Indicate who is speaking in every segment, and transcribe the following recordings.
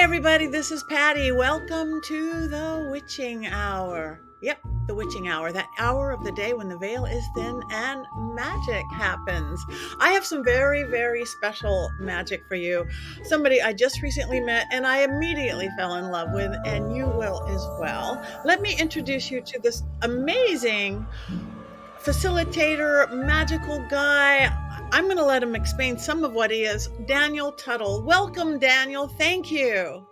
Speaker 1: Everybody, this is Patti. Welcome to the witching hour. Yep, the witching hour, that hour of the day when the veil is thin and magic happens. I have some very, very special magic for you. Somebody I just recently met and I immediately fell in love with, and you will as well. Let me introduce you to this amazing facilitator, magical guy. I'm going to let him explain some of what he is. Daniel Tuttle. Welcome, Daniel. Thank you.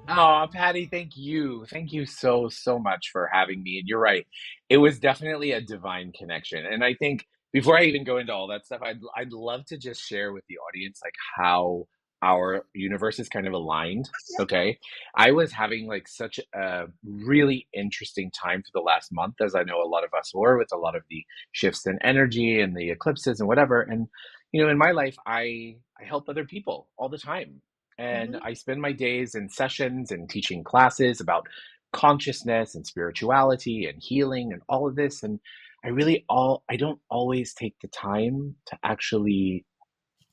Speaker 2: Oh, Patty, thank you. Thank you so much for having me. And you're right. It was definitely a divine connection. And I think before I even go into all that stuff, I'd love to just share with the audience like how our universe is kind of aligned. Okay. I was having like such a really interesting time for the last month, as I know a lot of us were, with a lot of the shifts in energy and the eclipses and whatever. And in my life, I help other people all the time. And
Speaker 1: Mhm.
Speaker 2: I spend my days in sessions and teaching classes about consciousness and spirituality and healing and all of this. And I don't always take the time to actually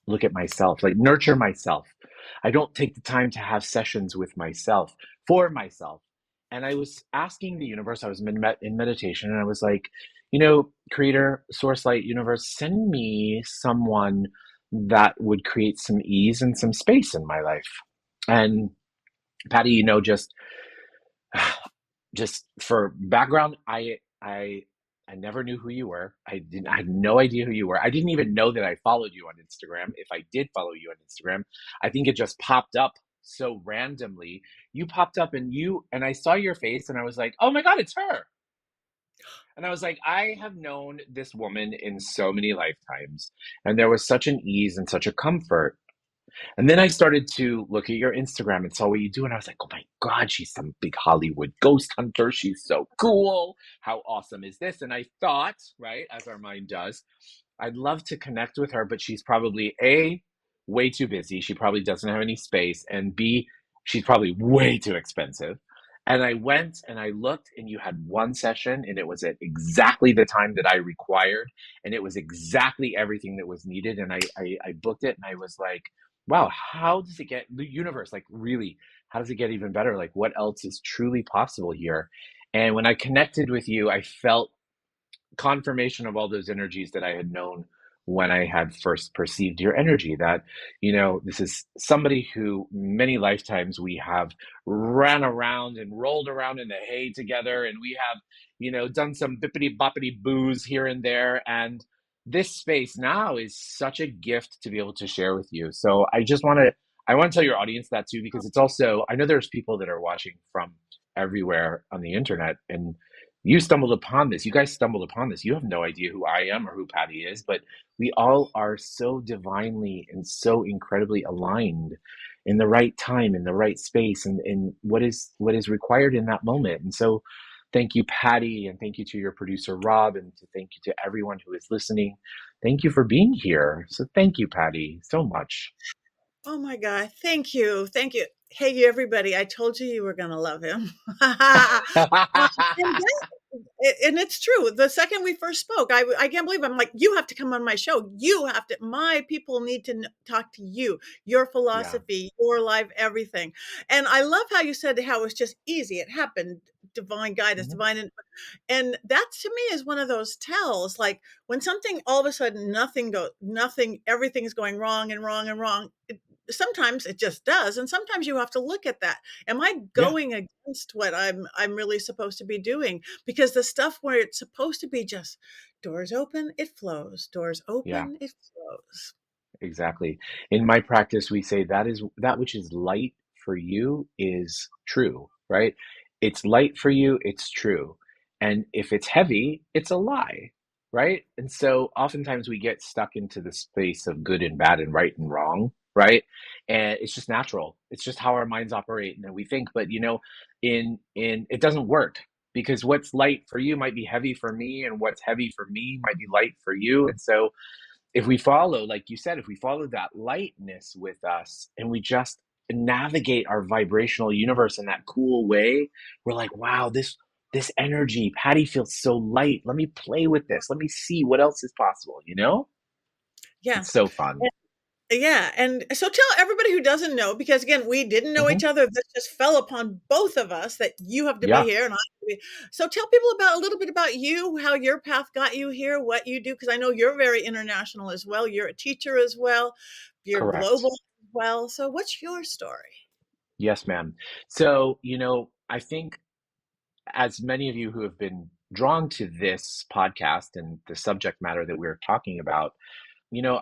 Speaker 2: look at myself, like nurture myself. I don't take the time to have sessions with myself for myself. And I was asking the universe, I was in meditation, and I was like, creator, source light, universe, send me someone that would create some ease and some space in my life. And Patty, just for background, I never knew who you were. I had no idea who you were. I didn't even know that I followed you on Instagram. If I did follow you on Instagram, I think it just popped up so randomly. You popped up and I saw your face and I was like, "Oh my God, it's her." And I was like, I have known this woman in so many lifetimes, and there was such an ease and such a comfort. And then I started to look at your Instagram and saw what you do. And I was like, oh my God, she's some big Hollywood ghost hunter. She's so cool. How awesome is this? And I thought, right, as our mind does, I'd love to connect with her, but she's probably A, way too busy. She probably doesn't have any space. And B, she's probably way too expensive. And I went and I looked, and you had one session, and it was at exactly the time that I required. And it was exactly everything that was needed. And I booked it, and I was like, wow, how does it get the universe? Like, really, how does it get even better? Like, what else is truly possible here? And when I connected with you, I felt confirmation of all those energies that I had known when I had first perceived your energy. That, this is somebody who many lifetimes we have ran around and rolled around in the hay together, and we have, done some bippity boppity boos here and there. And this space now is such a gift to be able to share with you. So I want to tell your audience that too, because it's also, I know there's people that are watching from everywhere on the internet, and you stumbled upon this. You guys stumbled upon this. You have no idea who I am or who Patty is, but we all are so divinely and so incredibly aligned in the right time, in the right space, and in what is required in that moment. And so, thank you, Patty, and thank you to your producer Rob, and thank you to everyone who is listening. Thank you for being here. So, thank you, Patty, so much.
Speaker 1: Oh my God. Thank you. Thank you. Hey, everybody. I told you you were going to love him. And, and it's true. The second we first spoke, I can't believe I'm like, you have to come on my show. You have to, my people need to talk to you, your
Speaker 2: Yeah.
Speaker 1: philosophy, your life, everything. And I love how you said how it's just easy. It happened. Divine guidance,
Speaker 2: Mhm.
Speaker 1: divine. And that to me is one of those tells, like when something all of a sudden nothing, everything's going wrong and wrong and wrong. Sometimes it just does, and sometimes you have to look at that. Am I
Speaker 2: Yeah.
Speaker 1: going against what I'm really supposed to be doing? Because the stuff where it's supposed to be just doors open, it flows. Doors
Speaker 2: Yeah.
Speaker 1: open, it flows.
Speaker 2: Exactly. In my practice, we say that is that which is light for you is true, right? It's light for you, it's true. And if it's heavy, it's a lie, right? And so oftentimes we get stuck into the space of good and bad and right and wrong, right? And it's just natural. It's just how our minds operate and we think. But in it doesn't work because what's light for you might be heavy for me, and what's heavy for me might be light for you. And so if we follow, like you said, if we follow that lightness with us and we just navigate our vibrational universe in that cool way, we're like, wow, this energy, Patty feels so light. Let me play with this. Let me see what else is possible,
Speaker 1: Yeah.
Speaker 2: It's so fun.
Speaker 1: Yeah, and so tell everybody who doesn't know, because again, we didn't know
Speaker 2: Hmm.
Speaker 1: each other. This just fell upon both of us that you have to be
Speaker 2: Yeah,
Speaker 1: here and I have to be. So tell people about a little bit about you, how your path got you here, what you do, because I know you're very international as well. You're a teacher as well. You're
Speaker 2: correct.
Speaker 1: global as well. So what's your story?
Speaker 2: Yes, ma'am. So, I think as many of you who have been drawn to this podcast and the subject matter that we're talking about, you know,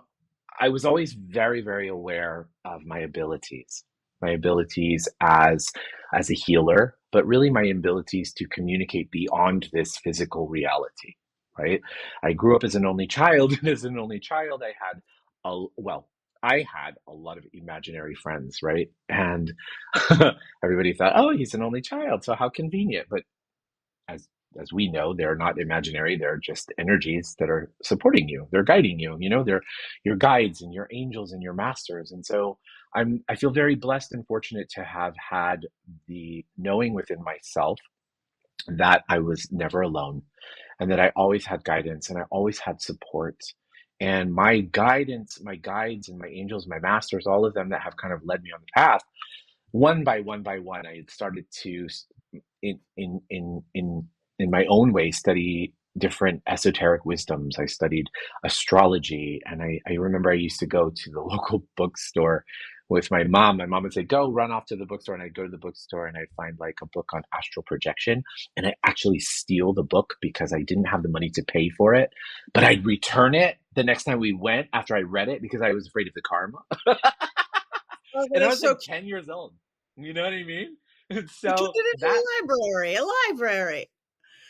Speaker 2: I was always very, very aware of my abilities as a healer, but really my abilities to communicate beyond this physical reality, right? I grew up as an only child, and as an only child, well, I had a lot of imaginary friends, right? And everybody thought, oh, he's an only child, so how convenient. But as as we know, they're not imaginary. They're just energies that are supporting you. They're guiding you. They're your guides and your angels and your masters. And so I feel very blessed and fortunate to have had the knowing within myself that I was never alone, and that I always had guidance and I always had support. And my guidance, my guides and my angels, my masters, all of them that have kind of led me on the path, one by one, I had started to in in in in in my own way study different esoteric wisdoms. I studied astrology, and I remember I used to go to the local bookstore with my mom. My mom would say, "Go run off to the bookstore," and I'd go to the bookstore and I'd find like a book on astral projection, and I actually steal the book because I didn't have the money to pay for it, but I'd return it the next time we went after I read it because I was afraid of the karma.
Speaker 1: Oh,
Speaker 2: And
Speaker 1: that
Speaker 2: I
Speaker 1: is
Speaker 2: was
Speaker 1: so
Speaker 2: like
Speaker 1: cute.
Speaker 2: 10 years old. You know what I mean? And
Speaker 1: You turned
Speaker 2: so
Speaker 1: it into
Speaker 2: that
Speaker 1: a library, a library.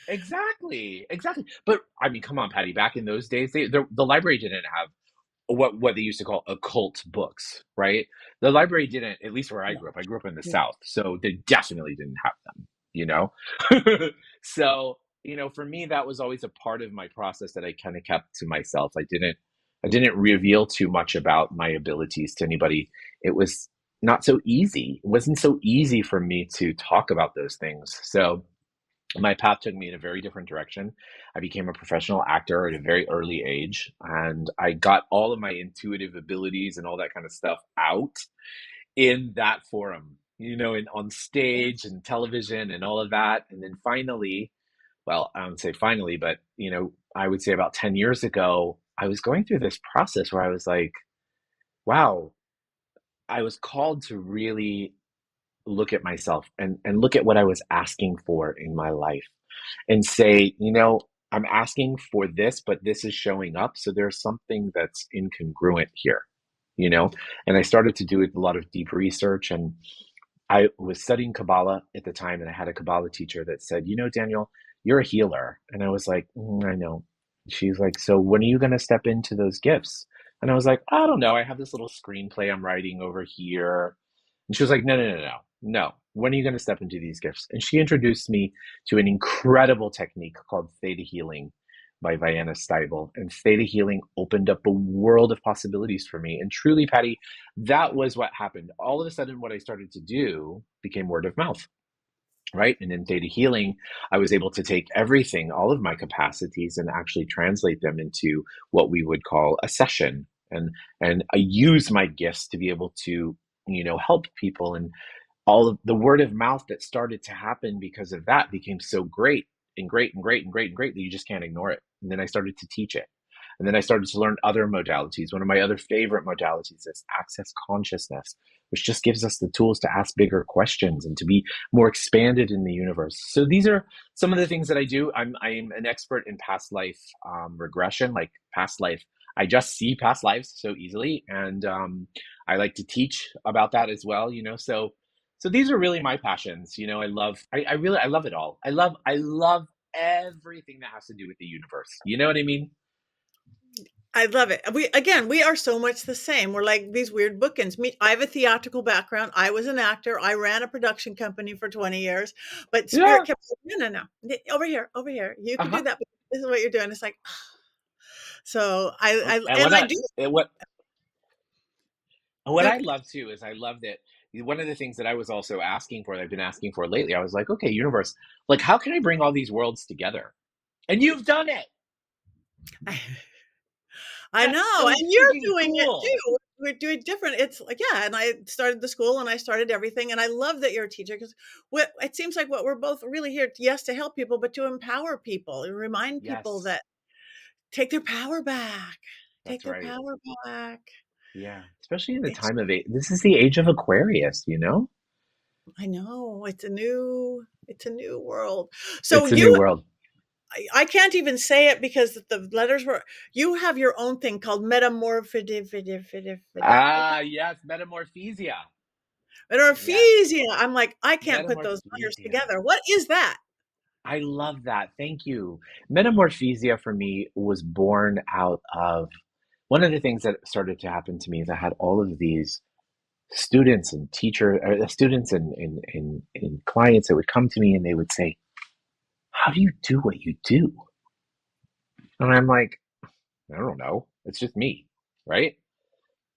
Speaker 2: exactly, exactly. But I mean, come on, Patty. Back in those days, the library didn't have what they used to call occult books, right? The library didn't, at least where I
Speaker 1: No,
Speaker 2: grew up. I grew up in the
Speaker 1: no.
Speaker 2: South, so they definitely didn't have them. You know, so for me, that was always a part of my process that I kind of kept to myself. I didn't reveal too much about my abilities to anybody. It was not so easy. It wasn't so easy for me to talk about those things. So my path took me in a very different direction. I became a professional actor at a very early age, and I got all of my intuitive abilities and all that kind of stuff out in that forum, and on stage
Speaker 1: Yes.
Speaker 2: and television and all of that. And then finally, well, I don't say finally, but I would say about 10 years ago, I was going through this process where I was like, wow, I was called to really look at myself and look at what I was asking for in my life and say, I'm asking for this, but this is showing up. So there's something that's incongruent here, you know? And I started to do a lot of deep research, and I was studying Kabbalah at the time, and I had a Kabbalah teacher that said, Daniel, you're a healer. And I was like, I know. She's like, so when are you going to step into those gifts? And I was like, I don't know. I have this little screenplay I'm writing over here. And she was like, no, no, no, no, no. When are you going to step into these gifts? And she introduced me to an incredible technique called Theta Healing by Vienna Steibel. And Theta Healing opened up a world of possibilities for me. And truly, Patty, that was what happened. All of a sudden, what I started to do became word of mouth. Right. And in Theta Healing, I was able to take everything, all of my capacities, and actually translate them into what we would call a session. And I use my gifts to be able to, help people. And all of the word of mouth that started to happen because of that became so great and great and great and great and great that you just can't ignore it. And then I started to teach it. And then I started to learn other modalities. One of my other favorite modalities is access consciousness, which just gives us the tools to ask bigger questions and to be more expanded in the universe. So these are some of the things that I do. I'm an expert in past life regression, like past life. I just see past lives so easily, and I like to teach about that as well. So these are really my passions. I love it all. I love everything that has to do with the universe. You know what I mean?
Speaker 1: I love it. We are so much the same. We're like these weird bookends. Me, I have a theatrical background. I was an actor. I ran a production company for 20 years, but Spirit
Speaker 2: Yeah.
Speaker 1: kept saying, no, no, no, over here, over here. You could do
Speaker 2: Uh-huh.
Speaker 1: that, but this is what you're doing. It's like, so
Speaker 2: And
Speaker 1: and
Speaker 2: what
Speaker 1: I
Speaker 2: I
Speaker 1: do.
Speaker 2: and what
Speaker 1: No,
Speaker 2: I love too is I love that one of the things that I was also asking for, that I've been asking for lately, I was like, okay, universe, like how can I bring all these worlds together? And you've done it.
Speaker 1: I
Speaker 2: That's
Speaker 1: know,
Speaker 2: so
Speaker 1: and you're
Speaker 2: freaking
Speaker 1: doing it
Speaker 2: cool.
Speaker 1: too. we're doing different. It's like, yeah, and I started the school and I started everything. And I love that you're a teacher because what it seems like what we're both really here, yes, to help people, but to empower people and remind people
Speaker 2: Yes,
Speaker 1: that take their power back. Take
Speaker 2: that's
Speaker 1: their
Speaker 2: right.
Speaker 1: power back.
Speaker 2: Yeah, especially in the
Speaker 1: It's
Speaker 2: time of it. This is the age of Aquarius, you know?
Speaker 1: I know it's a new world. So
Speaker 2: It's a new
Speaker 1: you
Speaker 2: world.
Speaker 1: I can't even say it because the letters were you have your own thing called metamorphosis.
Speaker 2: Ah, yes, Metamorphosia. Yes,
Speaker 1: Metamorphosia. I'm like, I can't put those letters
Speaker 2: Metamorphosia.
Speaker 1: together. What is that?
Speaker 2: I love that. Thank you. Metamorphosia for me was born out of one of the things that started to happen to me is I had all of these students and students and clients that would come to me and they would say, "How do you do what you do?" And I'm like, "I don't know. It's just me, right?"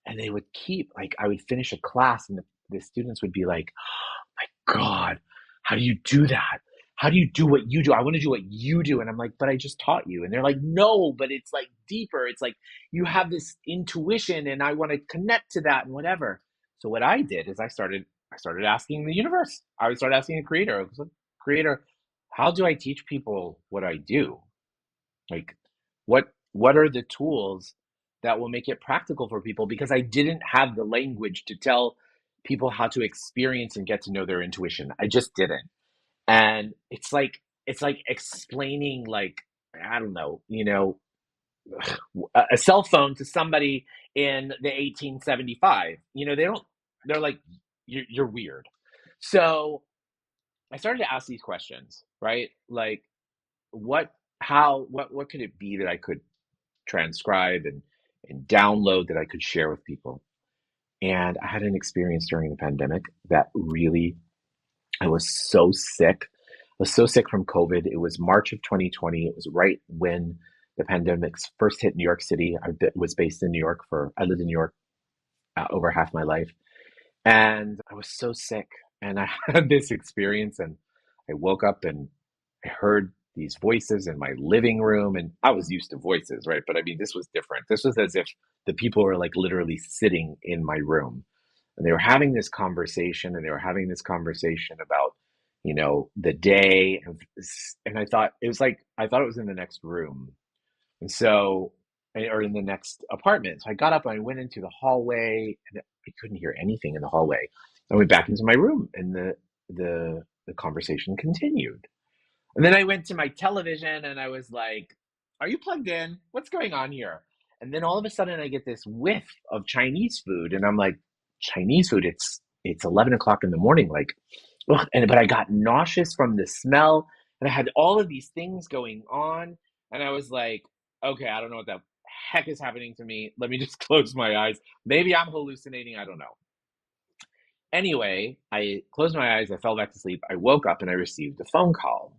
Speaker 2: And they would keep like I would finish a class and the students would be like, my God, how do you do that? How do you do what you do? I want to do what you do. And I'm like, but I just taught you. And they're like, no, but it's like deeper. It's like you have this intuition and I want to connect to that and whatever. So what I did is I started asking the universe. I would start asking the creator. I was like, creator, how do I teach people what I do? Like what are the tools that will make it practical for people? Because I didn't have the language to tell people how to experience and get to know their intuition. I just didn't. And it's like explaining like I don't know, a cell phone to somebody in the 1875. They don't they're like you're weird. So I started to ask these questions, right? Like what could it be that I could transcribe and download that I could share with people. And I had an experience during the pandemic that really, I was so sick. I was so sick from COVID. It was March of 2020. It was right when the pandemic first hit New York City. Was based in New York I lived in New York over half my life. And I was so sick. And I had this experience and I woke up and I heard these voices in my living room. And I was used to voices, right? But I mean, this was different. This was as if the people were like literally sitting in my room and they were having this conversation and they were having this conversation about, the day. And I thought it was like, I thought it was in the next room. And so, or in the next apartment. So I got up and I went into the hallway and I couldn't hear anything in the hallway. I went back into my room and the conversation continued. And then I went to my television and I was like, are you plugged in? What's going on here? And then all of a sudden I get this whiff of Chinese food and I'm like, Chinese food, it's 11 o'clock in the morning. Like, ugh. But I got nauseous from the smell and I had all of these things going on. And I was like, okay, I don't know what the heck is happening to me. Let me just close my eyes. Maybe I'm hallucinating. I don't know. Anyway, I closed my eyes. I fell back to sleep. I woke up and I received a phone call.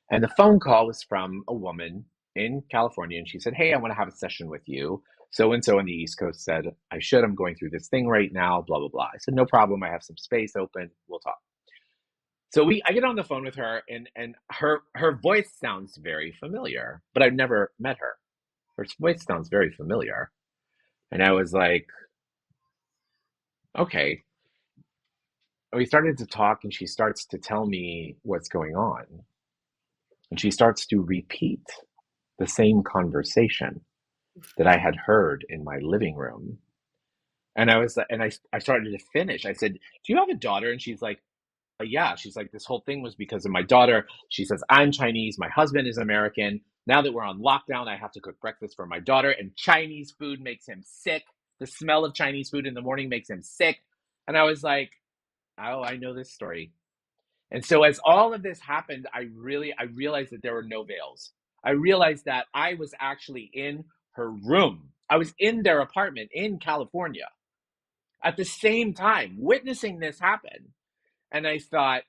Speaker 2: And the phone call was from a woman in California. And she said, hey, I want to have a session with you. So and so on the East Coast said, I'm going through this thing right now, blah, blah, blah. I said, no problem. I have some space open. We'll talk. So I get on the phone with her and her voice sounds very familiar, but I've never met her. Her voice sounds very familiar. And I was like, okay. And we started to talk and she starts to tell me what's going on. And she starts to repeat the same conversation that I had heard in my living room. And I started to finish. I said, do you have a daughter? And she's like, yeah. She's like, this whole thing was because of my daughter. She says, I'm Chinese. My husband is American. Now that we're on lockdown, I have to cook breakfast for my daughter, and Chinese food makes him sick. The smell of Chinese food in the morning makes him sick. And I was like, oh, I know this story. And so as all of this happened, I realized that there were no veils. I realized that I was actually in her room. I was in their apartment in California at the same time witnessing this happen. And I thought,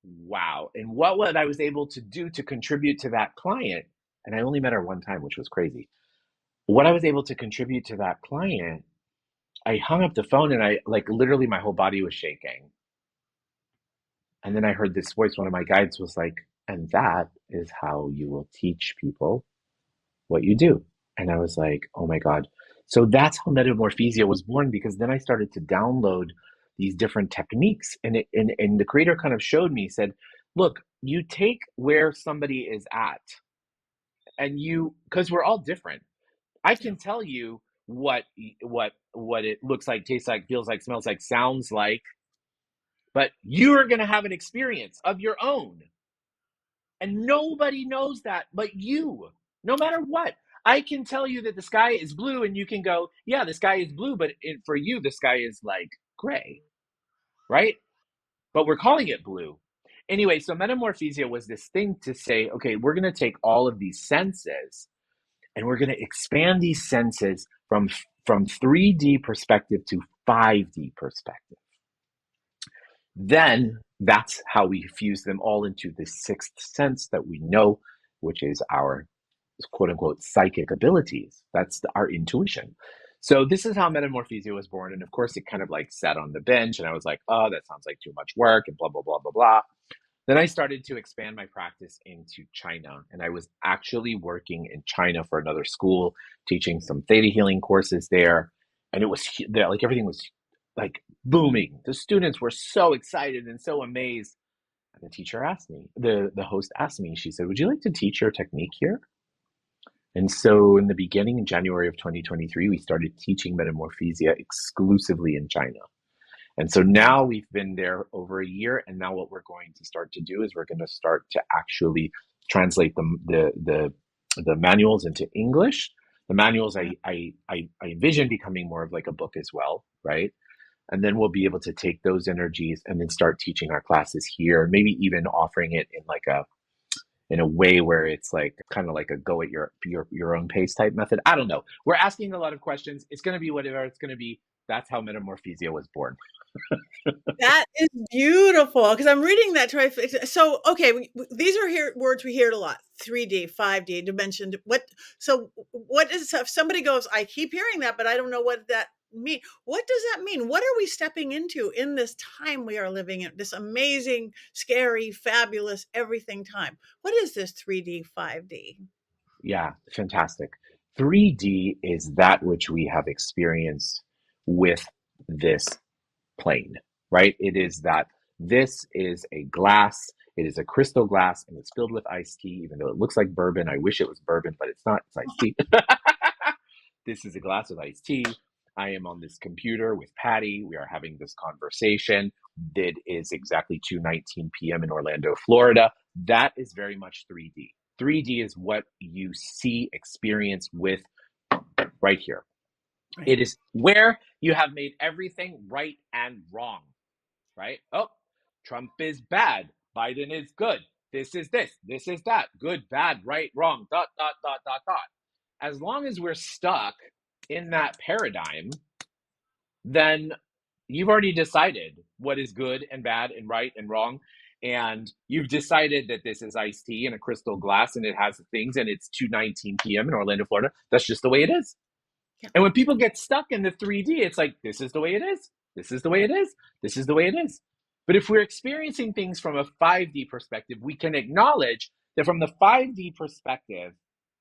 Speaker 2: wow. And what I was able to do to contribute to that client, and I only met her one time, which was crazy. What I was able to contribute to that client, I hung up the phone and I like literally my whole body was shaking. And then I heard this voice, one of my guides was like, and that is how you will teach people what you do. And I was like, oh my God. So that's how Metamorphosia was born, because then I started to download these different techniques, and the creator kind of showed me, said, look, you take where somebody is at, and you, because we're all different. I
Speaker 1: Yeah.
Speaker 2: can tell you what it looks like, tastes like, feels like, smells like, sounds like, but you are going to have an experience of your own, and nobody knows that but you. No matter what, I can tell you that the sky is blue, and you can go, yeah, the sky is blue, but for you the sky is like gray, right? But we're calling it blue. Anyway, so Metamorphosia was this thing to say, okay, we're going to take all of these senses, and we're going to expand these senses from 3D perspective to 5D perspective. Then that's how we fuse them all into the sixth sense that we know, which is our quote unquote psychic abilities. That's our intuition. So this is how Metamorphosia was born. And of course, it kind of like sat on the bench, and I was like, oh, that sounds like too much work, and blah, blah, blah, blah, blah. Then I started to expand my practice into China, and I was actually working in China for another school, teaching some theta healing courses there. And it was like everything was like booming. The students were so excited and so amazed. And the teacher asked me, the host asked me, she said, would you like to teach your technique here? And so in the beginning, in January of 2023, we started teaching Metamorphosia exclusively in China. And so now we've been there over a year, and now what we're going to start to do is we're going to start to actually translate the manuals into English. The manuals I envision becoming more of like a book as well, right? And then we'll be able to take those energies and then start teaching our classes here, maybe even offering it in a way where it's like kind of like a go at your own pace type method. I don't know. We're asking a lot of questions. It's going to be whatever it's going to be. That's how Metamorphosia was born.
Speaker 1: That is beautiful because I'm reading that so, okay, these are here words we hear it a lot: 3D, 5D, dimension. So what is if somebody goes, I keep hearing that, but I don't know what that mean. What does that mean? What are we stepping into in this time we are living in? This amazing, scary, fabulous, everything time. What is this 3D, 5D?
Speaker 2: Yeah, fantastic. 3D is that which we have experienced with this plane, right? It is that this is a glass, it is a crystal glass, and it's filled with iced tea, even though it looks like bourbon. I wish it was bourbon, but it's not, it's iced tea. This is a glass of iced tea. I am on this computer with Patti. We are having this conversation. It is exactly 2:19 p.m. in Orlando, Florida. That is very much 3D. 3D is what you see, experience with right here.
Speaker 1: Right.
Speaker 2: It is where you have made everything right and wrong, right? Oh, Trump is bad. Biden is good. This is this. This is that. Good, bad, right, wrong, dot, dot, dot, dot, dot. As long as we're stuck in that paradigm, then you've already decided what is good and bad and right and wrong. And you've decided that this is iced tea in a crystal glass, and it has things, and it's 2:19 p.m. in Orlando, Florida. That's just the way it is.
Speaker 1: Yeah.
Speaker 2: And when people get stuck in the 3D, it's like, this is the way it is. This is the way it is. This is the way it is. But if we're experiencing things from a 5D perspective, we can acknowledge that from the 5D perspective,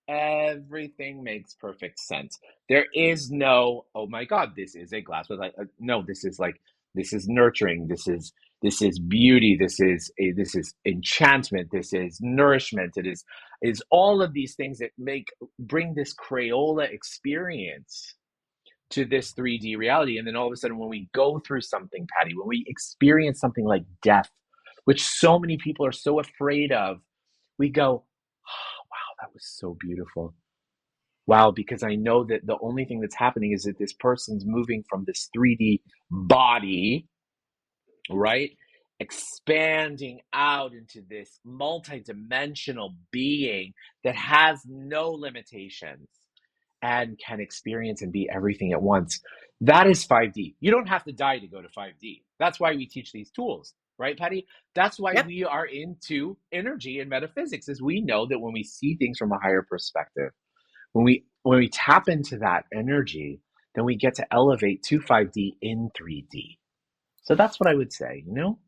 Speaker 2: everything makes perfect sense. There is no, oh my God, this is a glass with like, no, this is like, this is nurturing. This is beauty. This is enchantment. This is nourishment. It is all of these things that bring this Crayola experience to this 3D reality. And then all of a sudden, when we go through something, Patti, when we experience something like death, which so many people are so afraid of, we go, oh, wow, that was so beautiful. Wow, because I know that the only thing that's happening is that this person's moving from this 3D body, right? Expanding out into this multidimensional being that has no limitations and can experience and be everything at once. That is 5D. You don't have to die to go to 5D. That's why we teach these tools, right, Patti? That's why
Speaker 1: Yep.
Speaker 2: we are into energy and metaphysics, is we know that when we see things from a higher perspective, when we tap into that energy, then we get to elevate to 5D in 3D. So that's what I would say, you know?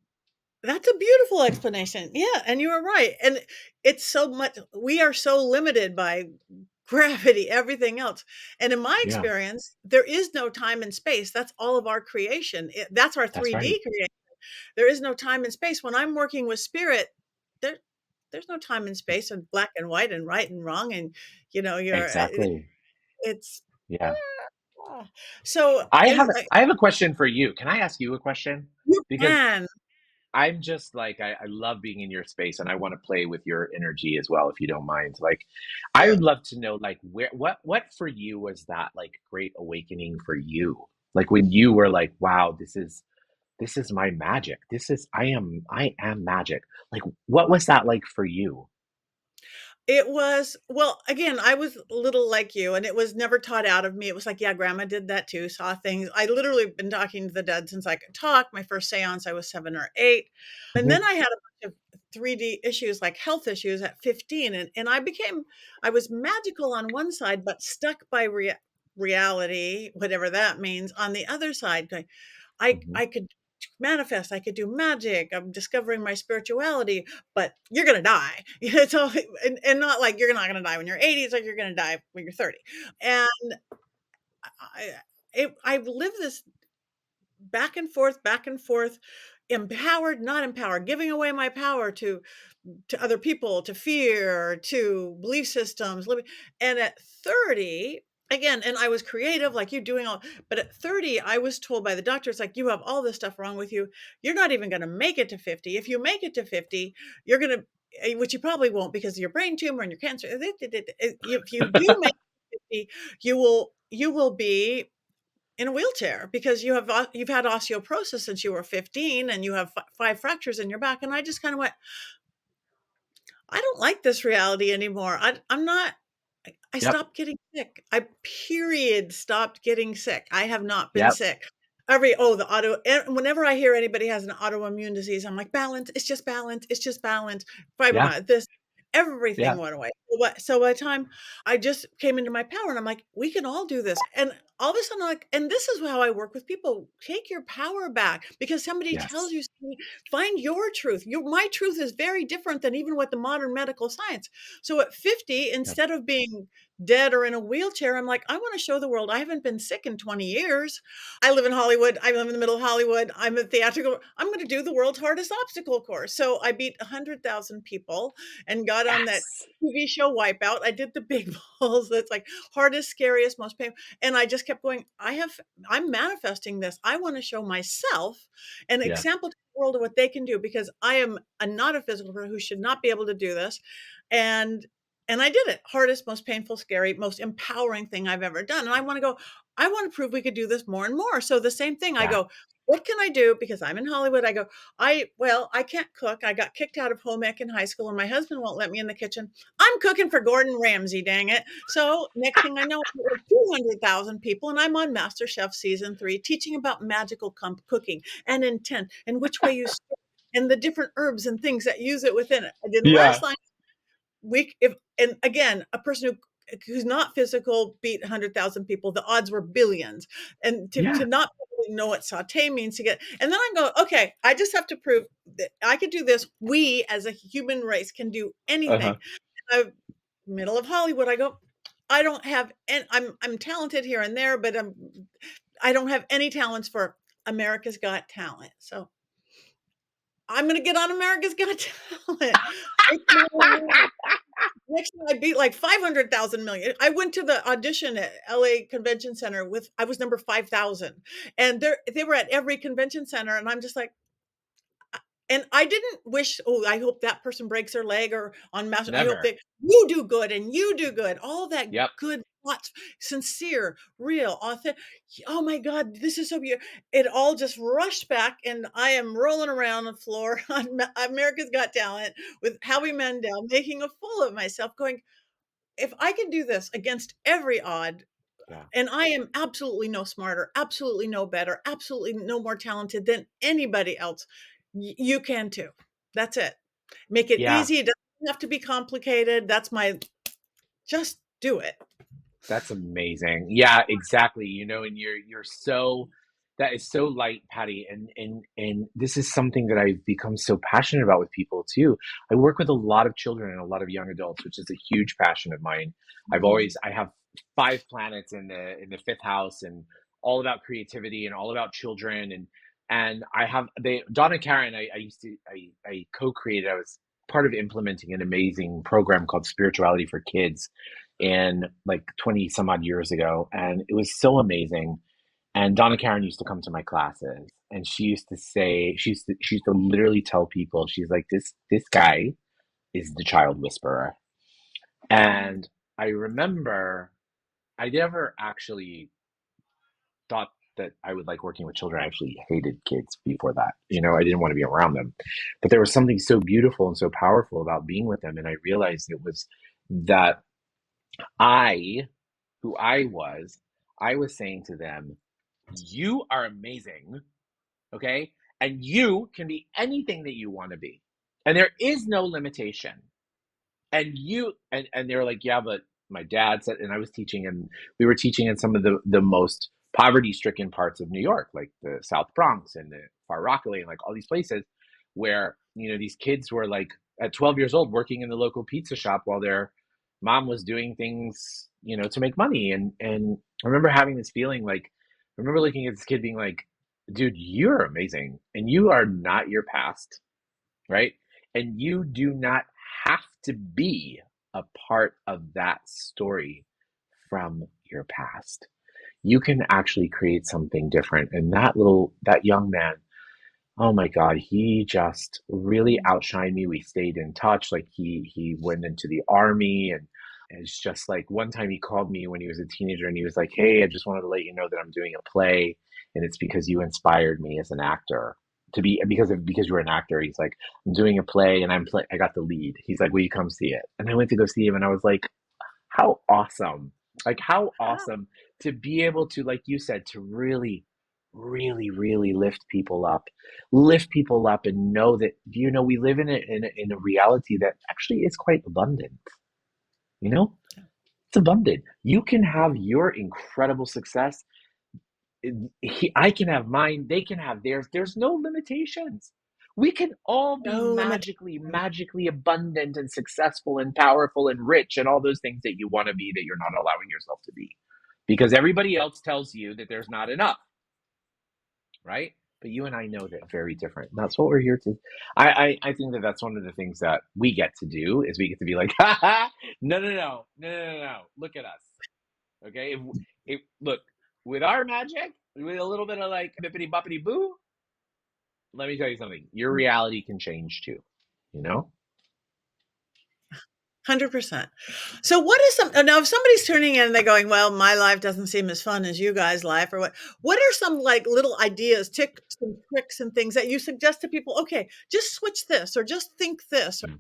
Speaker 1: That's a beautiful explanation. Yeah, and you are right. And it's so much we are so limited by gravity, everything else. And in my
Speaker 2: Yeah,
Speaker 1: experience, there is no time and space. That's all of our creation. That's our
Speaker 2: that's right.
Speaker 1: 3D creation. There is no time and space. When I'm working with spirit, there there's no time and space and black and white and right and wrong and you're
Speaker 2: Exactly.
Speaker 1: it's
Speaker 2: Yeah.
Speaker 1: ah. So
Speaker 2: I
Speaker 1: and
Speaker 2: have I have a question for you. Can I ask you a question?
Speaker 1: you
Speaker 2: Because
Speaker 1: can.
Speaker 2: I'm just like I love being in your space and I want to play with your energy as well, if you don't mind. Like I
Speaker 1: Sure.
Speaker 2: would love to know like what for you was that like great awakening for you? Like when you were like, wow, this is my magic. I am magic. Like what was that like for you?
Speaker 1: It was well, again, I was little like you, and it was never taught out of me. It was like, yeah, grandma did that too, saw things. I literally been talking to the dead since I could talk. My first seance, I was 7 or 8. And then
Speaker 2: Mhm,
Speaker 1: I had a bunch of 3D issues, like health issues at 15. And I was magical on one side, but stuck by reality, whatever that means, on the other side, going,
Speaker 2: mhm.
Speaker 1: I could manifest, I could do magic, I'm discovering my spirituality, but you're gonna die. It's all and not like you're not gonna die when you're 80, it's like you're gonna die when you're 30. And I I've lived this back and forth, empowered, not empowered, giving away my power to other people, to fear, to belief systems, living. And at 30, again, and I was creative, like you doing all, but at 30, I was told by the doctors, like, you have all this stuff wrong with you. You're not even going to make it to 50. If you make it to 50, you're going to, which you probably won't because of your brain tumor and your cancer. If you do make it to 50, you will be in a wheelchair because you've had osteoporosis since you were 15 and you have 5 fractures in your back. And I just kind of went, I don't like this reality anymore. I'm not. I
Speaker 2: Yep.
Speaker 1: stopped getting sick. I period stopped getting sick. I have not been
Speaker 2: Yep.
Speaker 1: sick. Whenever I hear anybody has an autoimmune disease, I'm like, balance. It's just balance. It's just balance.
Speaker 2: Yeah.
Speaker 1: Fibromyalgia. This everything
Speaker 2: Yeah.
Speaker 1: went away. So by the time I just came into my power, and I'm like, we can all do this. And all of a sudden, I'm like, and this is how I work with people. Take your power back because somebody tells
Speaker 2: Yes.
Speaker 1: you, find your truth. My truth is very different than even what the modern medical science. So at 50,
Speaker 2: Yep.
Speaker 1: instead of being dead or in a wheelchair, I'm like, I want to show the world I haven't been sick in 20 years. I live in Hollywood. I live in the middle of Hollywood. I'm a theatrical. I'm going to do the world's hardest obstacle course. So I beat 100,000 people and got on that
Speaker 2: Yes.
Speaker 1: TV show Wipeout. I did the big balls. That's like hardest, scariest, most painful. And I just kept going. I'm manifesting this. I want to show myself an
Speaker 2: Yeah.
Speaker 1: example to the world of what they can do because I am not a physical person who should not be able to do this. And and I did it. Hardest, most painful, scary, most empowering thing I've ever done. And I want to prove we could do this more and more. So the same thing, I
Speaker 2: Yeah.
Speaker 1: go, what can I do? Because I'm in Hollywood. I go, I can't cook. I got kicked out of home ec in high school and my husband won't let me in the kitchen. I'm cooking for Gordon Ramsay, dang it. So next thing I know, there were 200,000 people and I'm on MasterChef season 3, teaching about magical cooking and intent and which way you stir and the different herbs and things that use it within it. I did last
Speaker 2: Yeah.
Speaker 1: line week if and again a person who's not physical beat 100,000 people, the odds were billions. And to
Speaker 2: Yeah.
Speaker 1: not really know what saute means to get, and then I go, okay, I just have to prove that I could do this. We as a human race can do
Speaker 2: Uh-huh.
Speaker 1: anything. Middle of Hollywood, I go, I don't have, and I'm talented here and there, but I don't have any talents for America's Got Talent. So I'm going to get on America's Got Talent. Next thing I beat like 500,000 million. I went to the audition at LA Convention Center with, I was number 5,000. And they were at every convention center. And I'm just like, and I didn't wish, oh, I hope that person breaks their leg or on mass. I hope
Speaker 2: Never.
Speaker 1: you do good and you do good. All that
Speaker 2: Yep.
Speaker 1: good thoughts, sincere, real, authentic. Oh my God, this is so beautiful. It all just rushed back, and I am rolling around the floor on America's Got Talent with Howie Mandel, making a fool of myself, going, if I can do this against every odd,
Speaker 2: Yeah.
Speaker 1: and I am absolutely no smarter, absolutely no better, absolutely no more talented than anybody else, you can too. That's it. Make it
Speaker 2: Yeah.
Speaker 1: easy. It doesn't have to be complicated. That's my, just do it.
Speaker 2: That's amazing. Yeah, exactly. And you're so That is so light, Patty, and this is something that I've become so passionate about with people too. I work with a lot of children and a lot of young adults, which is a huge passion of mine.
Speaker 1: Mhm.
Speaker 2: I have five planets in the fifth house, and all about creativity and all about children, and I have they Donna Karen. I used to I co-created. I was part of implementing an amazing program called Spirituality for Kids, and like 20 some odd years ago, and it was so amazing. And Donna Karen used to come to my classes, and she used to say, she used to literally tell people, she's like, this guy is the child whisperer.
Speaker 1: Mm.
Speaker 2: And I remember I never actually thought that I would like working with children. I actually hated kids before that. You know, I didn't want to be around them. But there was something so beautiful and so powerful about being with them. And I realized it was that I, who I was saying to them, you are amazing, okay? And you can be anything that you want to be. And there is no limitation. And they were like, yeah, but my dad said, and I was teaching, and we were teaching in some of the most poverty stricken parts of New York, like the South Bronx and the Far Rockaway, and like all these places where, you know, these kids were like at 12 years old working in the local pizza shop while their mom was doing things, you know, to make money. And I remember having this feeling like, I remember looking at this kid being like, dude, you're amazing, and you are not your past, right? And you do not have to be a part of that story from your past. You can actually create something different. And that young man, oh my God, he just really outshined me. We stayed in touch. Like he went into the army, and it's just like one time he called me when he was a teenager, and he was like, hey, I just wanted to let you know that I'm doing a play, and it's because you inspired me as an actor to be because you're an actor. He's like, I'm doing a play, and I got the lead. He's like, will you come see it? And I went to go see him, and I was like, how awesome. Like how
Speaker 1: Ah.
Speaker 2: awesome to be able to, like you said, to really, really, really lift people up and know that, you know, we live in a reality that actually is quite abundant, you know? It's abundant. You can have your incredible success. I can have mine. They can have theirs. There's no limitations. We can all be
Speaker 1: No limit.
Speaker 2: magically abundant and successful and powerful and rich and all those things that you want to be that you're not allowing yourself to be because everybody else tells you that there's not enough, right? But you and I know that very different. That's what we're here to. I think that that's one of the things that we get to do is we get to be like, ha ha, no. Look at us, okay? If look with our magic, with a little bit of like bippity boppity boo, let me tell you something. Your reality can change too. You know?
Speaker 1: 100%. So what is some now if somebody's turning in and they're going, "Well, my life doesn't seem as fun as you guys' life," or what are some, like, little ideas, tips and tricks and things that you suggest to people, "Okay, just switch this or just think this," or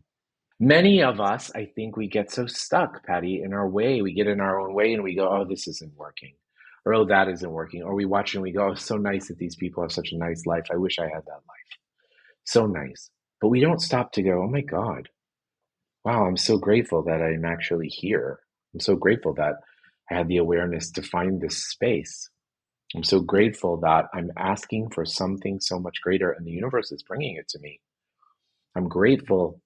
Speaker 2: Many of us, I think we get so stuck, Patty, in our way. We get in our own way and we go, oh, this isn't working. Or, oh, that isn't working. Or we watch and we go, oh, it's so nice that these people have such a nice life. I wish I had that life. So nice. But we don't stop to go, oh my God, wow, I'm so grateful that I'm actually here. I'm so grateful that I had the awareness to find this space. I'm so grateful that I'm asking for something so much greater and the universe is bringing it to me. I'm grateful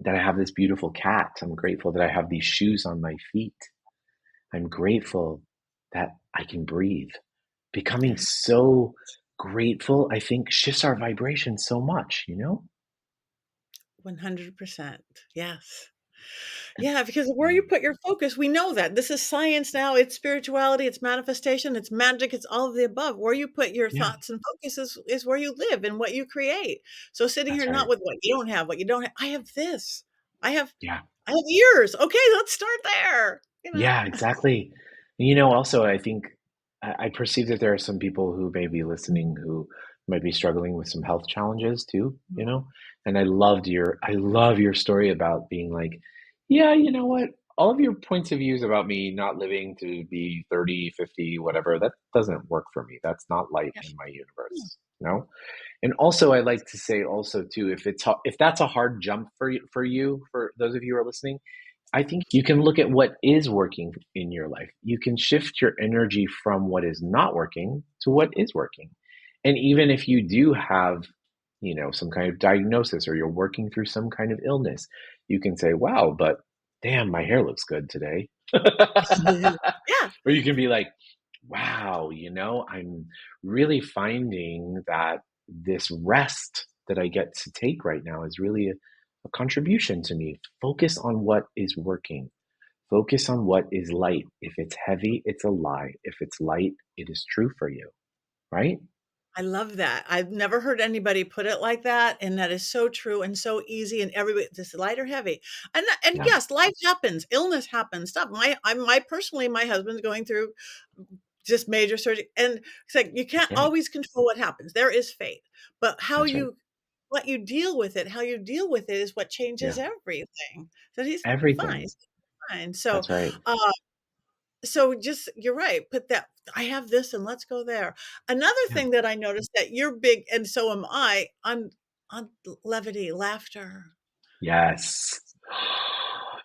Speaker 2: that I have this beautiful cat. I'm grateful that I have these shoes on my feet. I'm grateful that I can breathe. Becoming
Speaker 1: Yeah,
Speaker 2: so grateful, I think, shifts our vibration so much, you know?
Speaker 1: 100%. Yes. Yeah, because where you
Speaker 2: Mm.
Speaker 1: put your focus, we know that. This is science now, it's spirituality, it's manifestation, it's magic, it's all of the above. Where you put your
Speaker 2: Yeah,
Speaker 1: thoughts and focus is where you live and what you create. So sitting
Speaker 2: that's
Speaker 1: here not
Speaker 2: right.
Speaker 1: with what you don't have. I have this. I have
Speaker 2: Yeah.
Speaker 1: I have ears. Okay, let's start there. You know?
Speaker 2: Yeah, exactly. You know, also, I think I perceive that there are some people who may be listening who might be struggling with some health challenges too, you know? And I love your story about being like, yeah, you know what? All of your points of views about me not living to be 30, 50, whatever, that doesn't work for me. That's not light
Speaker 1: Yeah.
Speaker 2: in my
Speaker 1: Yeah.
Speaker 2: universe, you know? And also, I like to say also too, if that's a hard jump for you, for those of you who are listening, I think you can look at what is working in your life. You can shift your energy from what is not working to what is working. And even if you do have, some kind of diagnosis or you're working through some kind of illness, you can say, wow, but damn, my hair looks good today.
Speaker 1: Yeah,
Speaker 2: Or you can be like, wow, I'm really finding that this rest that I get to take right now is really a contribution to me. Focus on what is working. Focus on what is light. If it's heavy, it's a lie. If it's light, it is true for you, right?
Speaker 1: I love that. I've never heard anybody put it like that, and that is so true and so easy, and everybody this light or heavy. And
Speaker 2: Yeah.
Speaker 1: yes, life happens, illness happens, stuff. My personally, my husband's going through just major surgery, and it's like you can't
Speaker 2: Right.
Speaker 1: always control what happens. There is fate, but
Speaker 2: That's right.
Speaker 1: what you deal with it, how you deal with it is what changes
Speaker 2: Yeah.
Speaker 1: everything. So he's fine,
Speaker 2: Everything.
Speaker 1: he's fine. So,
Speaker 2: That's right.
Speaker 1: uh so just you're right, put that I have this and let's go there. Another
Speaker 2: Yeah.
Speaker 1: thing that I noticed that you're big and so am I on levity, laughter,
Speaker 2: Yes.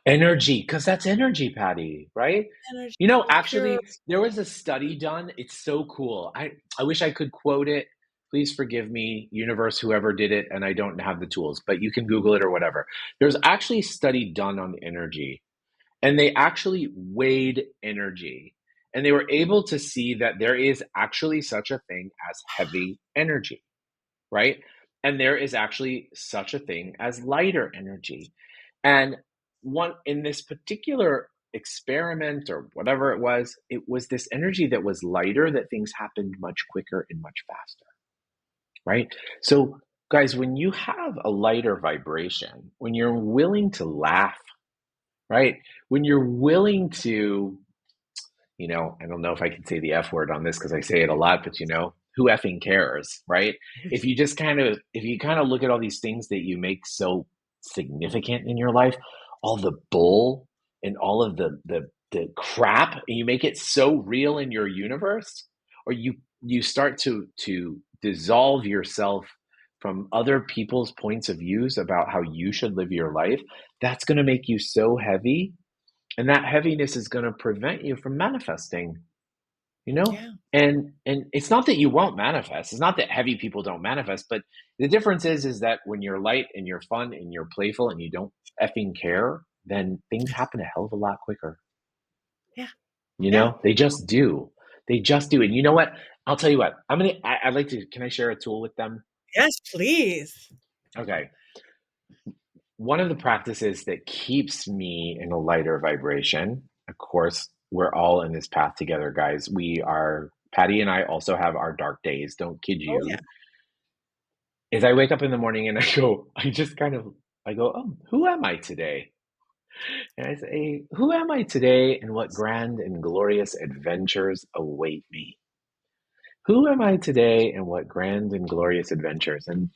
Speaker 2: Energy, because that's energy, Patty, right?
Speaker 1: energy, pure.
Speaker 2: Actually, there was a study done. It's so cool. I wish I could quote it. Please forgive me, universe, whoever did it, and I don't have the tools, but you can Google it or whatever. There's actually a study done on energy, and they actually weighed energy, and they were able to see that there is actually such a thing as heavy energy, right? And there is actually such a thing as lighter energy. And one in this particular experiment or whatever it was this energy that was lighter, that things happened much quicker and much faster, right? So, guys, when you have a lighter vibration, when you're willing to laugh, right? When you're willing to, I don't know if I can say the F word on this because I say it a lot, but who effing cares, right? If you kind of look at all these things that you make so significant in your life, all the bull and all of the crap, and you make it so real in your universe, or you start to dissolve yourself from other people's points of views about how you should live your life, that's going to make you so heavy, and that heaviness is going to prevent you from manifesting, you know
Speaker 1: Yeah,
Speaker 2: and it's not that you won't manifest. It's not that heavy people don't manifest, but the difference is that when you're light and you're fun and you're playful and you don't effing care, then things happen a hell of a lot quicker.
Speaker 1: yeah, yeah.
Speaker 2: They just do. And you know what, I'll tell you what, I'd like to, can I share a tool with them?
Speaker 1: Yes, please.
Speaker 2: Okay. One of the practices that keeps me in a lighter vibration, of course, we're all in this path together, guys. Patty and I also have our dark days, don't kid
Speaker 1: Oh, yeah.
Speaker 2: you. Is I wake up in the morning and I go, oh, who am I today? And I say, who am I today and what grand and glorious adventures await me? Who am I today and what grand and glorious adventures? And,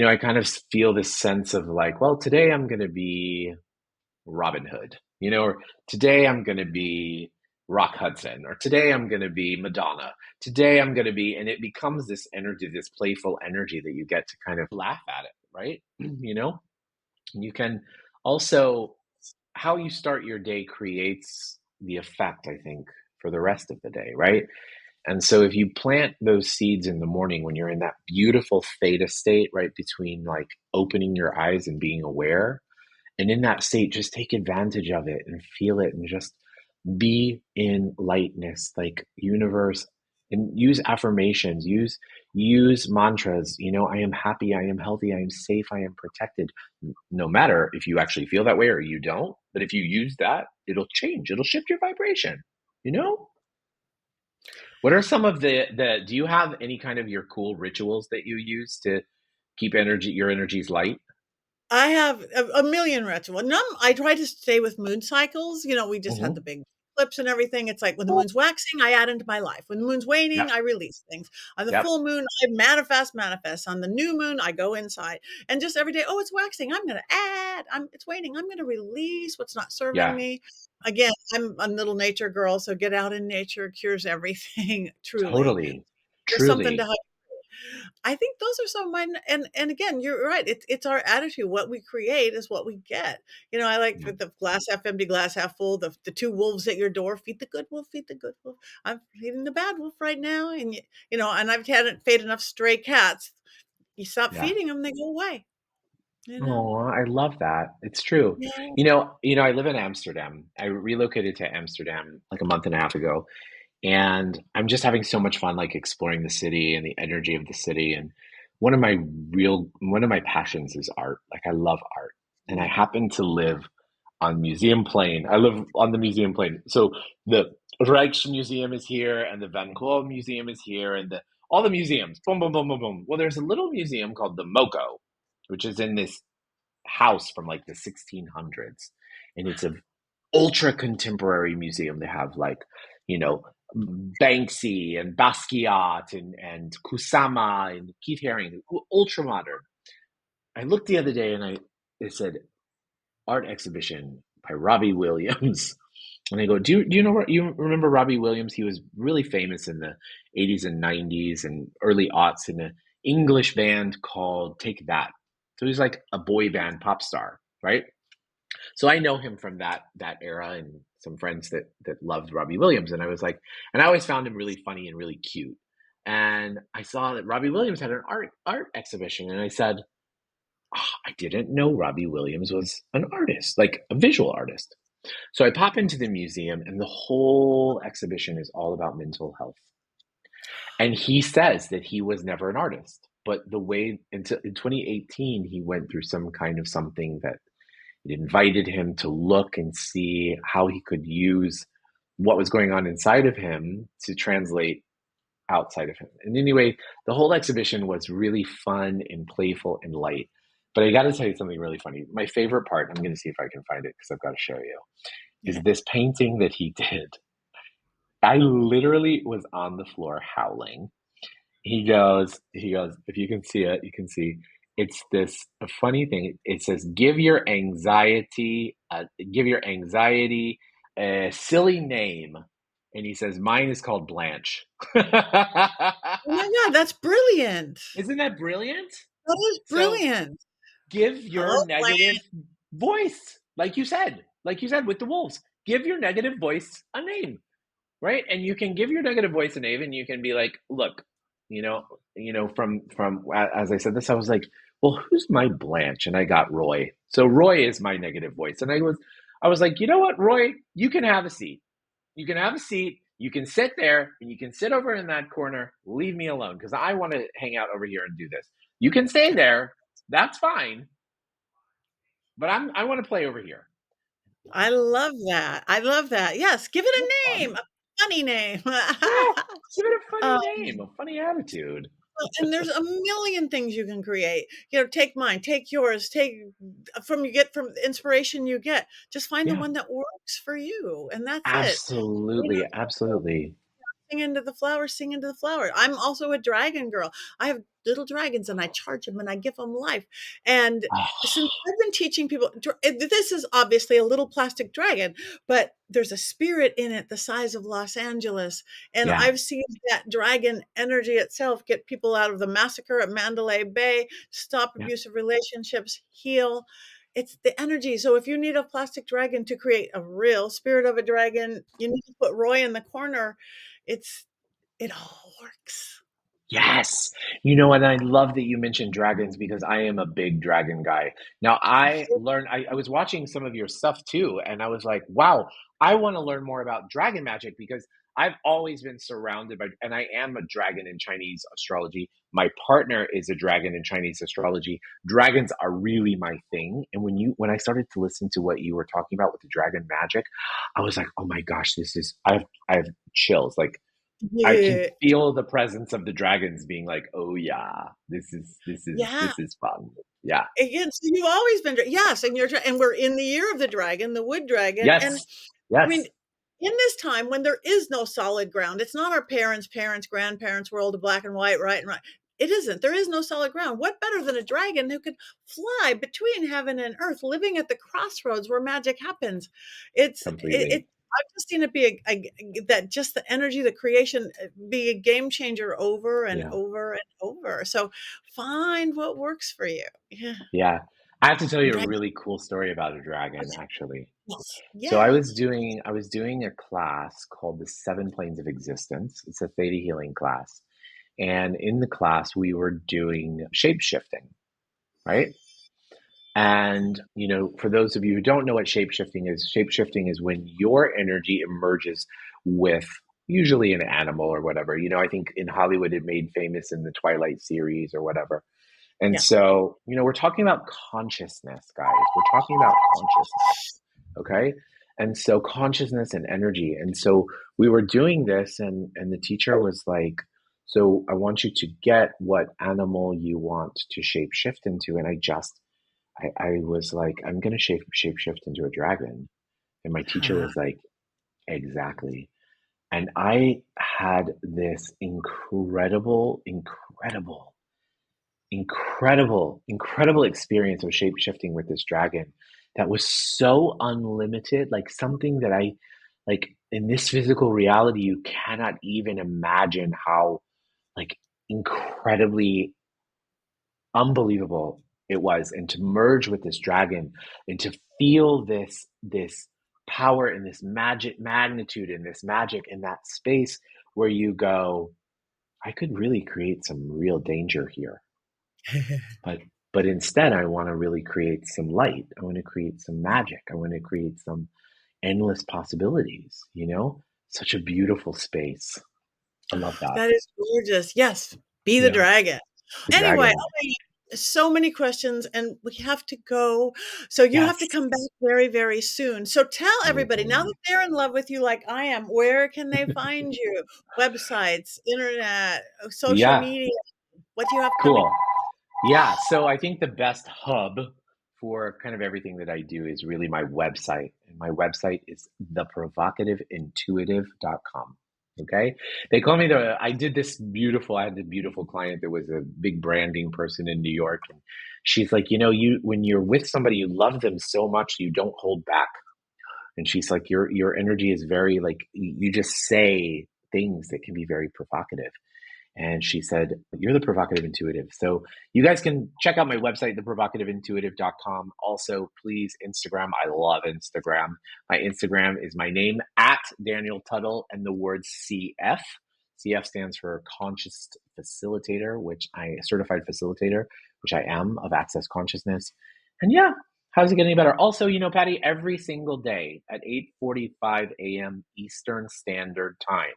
Speaker 2: I kind of feel this sense of like, well, today I'm going to be Robin Hood, or today I'm going to be Rock Hudson, or today I'm going to be Madonna. Today I'm going to be, and it becomes this energy, this playful energy that you get to kind of laugh at it, right? You can also, how you start your day creates the effect, I think, for the rest of the day, right? And so if you plant those seeds in the morning when you're in that beautiful theta state, right between like opening your eyes and being aware, and in that state, just take advantage of it and feel it and just be in lightness, like universe, and use affirmations, use mantras. I am happy, I am healthy, I am safe, I am protected. No matter if you actually feel that way or you don't, but if you use that, it'll shift your vibration, you know? What are some of the do you have any kind of your cool rituals that you use to keep your energies light?
Speaker 1: I have a million rituals. None I try to stay with moon cycles, we just had the
Speaker 2: Mm-hmm.
Speaker 1: big eclipse and everything. It's like when the moon's waxing, I add into my life. When the moon's waning,
Speaker 2: Yep.
Speaker 1: I release things. On the
Speaker 2: Yep.
Speaker 1: full moon, I manifest. On the new moon, I go inside. And just every day, oh, it's waxing. I'm gonna add. It's waning. I'm gonna release what's not serving
Speaker 2: Yeah.
Speaker 1: me. Again, I'm a little nature girl, so get out in nature cures everything, truly.
Speaker 2: Totally.
Speaker 1: There's something to
Speaker 2: Truly.
Speaker 1: I think those are some of mine. And again, you're right. It's our attitude. What we create is what we get. I like
Speaker 2: Yeah.
Speaker 1: the glass half empty, glass half full. The two wolves at your door. Feed the good wolf. Feed the good wolf. I'm feeding the bad wolf right now, and and I've had fed enough stray cats. You stop
Speaker 2: Yeah.
Speaker 1: feeding them, they go away. You know.
Speaker 2: Oh, I love that. It's true.
Speaker 1: Yeah.
Speaker 2: I live in Amsterdam. I relocated to Amsterdam like a month and a half ago, and I'm just having so much fun like exploring the city and the energy of the city. And one of my passions is art. Like I love art. And I happen to live on Museum Plain. I live on the Museum Plain. So the Rijksmuseum is here and the Van Gogh Museum is here and the all the museums. Boom, boom, boom, boom, boom. Well, there's a little museum called the MoCo, which is in this house from like the 1600s, and it's a ultra contemporary museum. They have like, you know, Banksy and Basquiat and Kusama and Keith Haring, ultra modern. I looked the other day and it said art exhibition by Robbie Williams. And I go, do you know what you remember Robbie Williams? He was really famous in the 80s and 90s and early aughts in an English band called Take That. So he's like a boy band pop star, right? So I know him from that era and some friends that loved Robbie Williams. And I was like, and I always found him really funny and really cute. And I saw that Robbie Williams had an art exhibition, and I said, "Ah, I didn't know Robbie Williams was an artist, like a visual artist." So I pop into the museum, and the whole exhibition is all about mental health. And he says that he was never an artist, but the way until in 2018 he went through some kind of something that it invited him to look and see how he could use what was going on inside of him to translate outside of him. And anyway, the whole exhibition was really fun and playful and light. But I got to tell you something really funny. My favorite part, I'm going to see if I can find it because I've got to show you, is
Speaker 1: Yeah.
Speaker 2: this painting that he did. I literally was on the floor howling. He goes, if you can see it, you can see it's this a funny thing. It says, give your anxiety a silly name. And he says, mine is called Blanche.
Speaker 1: Oh my God, that's brilliant.
Speaker 2: Isn't that brilliant?
Speaker 1: That is
Speaker 2: So
Speaker 1: brilliant.
Speaker 2: give
Speaker 1: Hello,
Speaker 2: your negative
Speaker 1: Blanche.
Speaker 2: voice, like you said with the wolves, give your negative voice a name. Right? And you can give your negative voice a name and you can be like, look, from as I said this, I was like, well, who's my Blanche? And I got Roy. So Roy is my negative voice. And I was like, you know what, Roy, you can have a seat. You can have a seat. You can sit there and you can sit over in that corner. Leave me alone because I want to hang out over here and do this. You can stay there. That's fine. But I want to play over here.
Speaker 1: I love that. I love that. Yes, give it
Speaker 2: Isn't that
Speaker 1: a
Speaker 2: fun?
Speaker 1: name, a funny name.
Speaker 2: Yeah. Give it a funny
Speaker 1: Um,
Speaker 2: name, a funny attitude.
Speaker 1: and there's a million things you can create. Take mine, take yours, take from the inspiration you get. Just find the
Speaker 2: Yeah.
Speaker 1: one that works for you, and that's it.
Speaker 2: Absolutely, absolutely.
Speaker 1: Sing into the flower, sing into the flower. I'm also a dragon girl. I have little dragons and I charge them and I give them life. And since
Speaker 2: Oh,
Speaker 1: I've been teaching people, this is obviously a little plastic dragon, but there's a spirit in it the size of Los Angeles. And
Speaker 2: yeah,
Speaker 1: I've seen that dragon energy itself get people out of the massacre at Mandalay Bay, stop
Speaker 2: yeah,
Speaker 1: abusive relationships, heal. It's the energy. So if you need a plastic dragon to create a real spirit of a dragon, you need to put Roy in the corner. it's it all works.
Speaker 2: yes. And I love that you mentioned dragons because I am a big dragon guy. Now, I was watching some of your stuff too, and I was like, wow, I want to learn more about dragon magic because I've always been surrounded by, and I am a dragon in Chinese astrology. My partner is a dragon in Chinese astrology. Dragons are really my thing. And when I started to listen to what you were talking about with the dragon magic, I was like, oh my gosh, I have chills. Like I can
Speaker 1: Yeah.
Speaker 2: feel the presence of the dragons being like, "Oh yeah,
Speaker 1: Yeah.
Speaker 2: this is fun." Yeah.
Speaker 1: Again, so you've always been yes, and and we're in the year of the dragon, the wood dragon, and
Speaker 2: Yes.
Speaker 1: I mean,
Speaker 2: Yes.
Speaker 1: in this time when there is no solid ground, it's not our parents, grandparents' world of black and white, right and right. It isn't. There is no solid ground. What better than a dragon who could fly between heaven and earth, living at the crossroads where magic happens? It's it, it
Speaker 2: Completely.
Speaker 1: I've just seen it be that just the energy, the creation, be a game changer over and
Speaker 2: Yeah.
Speaker 1: over and over. So find what works for you. Yeah.
Speaker 2: Yeah. I have to tell you a
Speaker 1: Right.
Speaker 2: really cool story about a dragon, actually.
Speaker 1: Yes.
Speaker 2: So
Speaker 1: Yes.
Speaker 2: I was doing a class called the Seven Planes of Existence. It's a theta healing class. And in the class, we were doing shape shifting, right? And, for those of you who don't know what shape shifting is when your energy emerges with usually an animal or whatever. I think in Hollywood it made famous in the Twilight series or whatever. And
Speaker 1: Yeah.
Speaker 2: so, we're talking about consciousness, guys. We're talking about consciousness. Okay. And so consciousness and energy. And so we were doing this and the teacher was like, so I want you to get what animal you want to shape shift into. And I was like, I'm gonna shape shift into a dragon. And my teacher
Speaker 1: Ah,
Speaker 2: was like, exactly. And I had this incredible experience of shape shifting with this dragon that was so unlimited, like something that I like in this physical reality, you cannot even imagine how like incredibly unbelievable it was. And to merge with this dragon and to feel this power and this magic magnitude and this magic in that space where you go, I could really create some real danger here. But but instead I want to really create some light. I want to create some magic. I want to create some endless possibilities. Such a beautiful space. I love that.
Speaker 1: that is gorgeous. Yes. Be the
Speaker 2: Yeah.
Speaker 1: dragon.
Speaker 2: The
Speaker 1: Anyway,
Speaker 2: dragon.
Speaker 1: oh so many questions and we have to go. So you have to
Speaker 2: Yes.
Speaker 1: come back very, very soon. So tell
Speaker 2: I will
Speaker 1: everybody now
Speaker 2: totally.
Speaker 1: that they're in love with you like I am, where can they find you? Websites, internet, social
Speaker 2: Yeah.
Speaker 1: media. What do you have coming?
Speaker 2: Cool. Yeah, so I think the best hub for kind of everything that I do is really my website. And my website is theprovocativeintuitive.com. Okay. They call me I had this beautiful client that was a big branding person in New York. And she's like, when you're with somebody, you love them so much, you don't hold back. And she's like, your energy is very like, you just say things that can be very provocative. And she said, you're the provocative intuitive. So you guys can check out my website, theprovocativeintuitive.com. Also, please, Instagram. I love Instagram. My Instagram is my name at Daniel Tuttle and the word CF. CF stands for Conscious Facilitator, certified facilitator, which I am of Access Consciousness. And yeah, how's it getting better? Also, Patti, every single day at 8:45 a.m. Eastern Standard Time,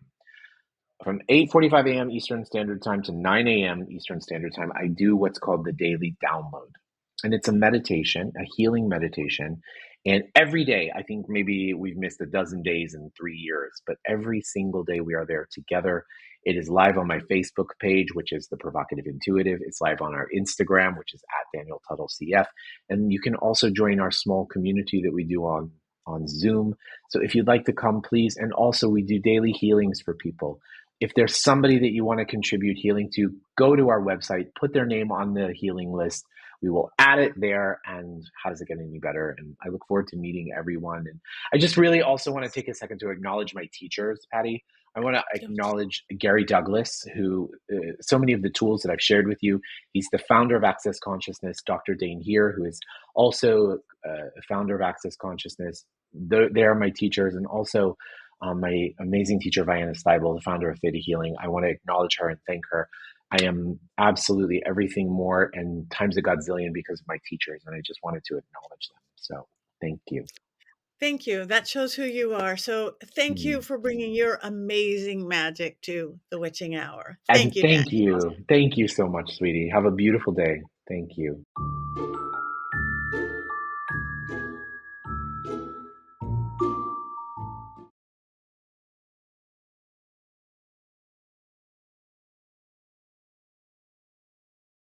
Speaker 2: from 8:45 a.m. Eastern Standard Time to 9 a.m. Eastern Standard Time, I do what's called the daily download. And it's a meditation, a healing meditation. And every day, I think maybe we've missed a dozen days in 3 years, but every single day we are there together. It is live on my Facebook page, which is The Provocative Intuitive. It's live on our Instagram, which is at Daniel Tuttle CF. And you can also join our small community that we do on Zoom. So if you'd like to come, please. And also, we do daily healings for people. If there's somebody that you want to contribute healing to, go to our website, put their name on the healing list. We will add it there. And how does it get any better? And I look forward to meeting everyone. And I just really also want to take a second to acknowledge my teachers, Patti. I want to acknowledge Gary Douglas, who so many of the tools that I've shared with you. He's the founder of Access Consciousness. Dr. Dane here, who is also a founder of Access Consciousness. They are my teachers. And also my amazing teacher, Vienna Steibel, the founder of Theta Healing. I want to acknowledge her and thank her. I am absolutely everything more and times a godzillion because of my teachers, and I just wanted to acknowledge them. So thank you.
Speaker 1: Thank you. That shows who you are. So thank you
Speaker 2: Mm.
Speaker 1: for bringing your amazing magic to the witching hour. Thank
Speaker 2: And
Speaker 1: you,
Speaker 2: thank
Speaker 1: Daniel.
Speaker 2: you. Thank you so much, sweetie. Have a beautiful day. Thank you.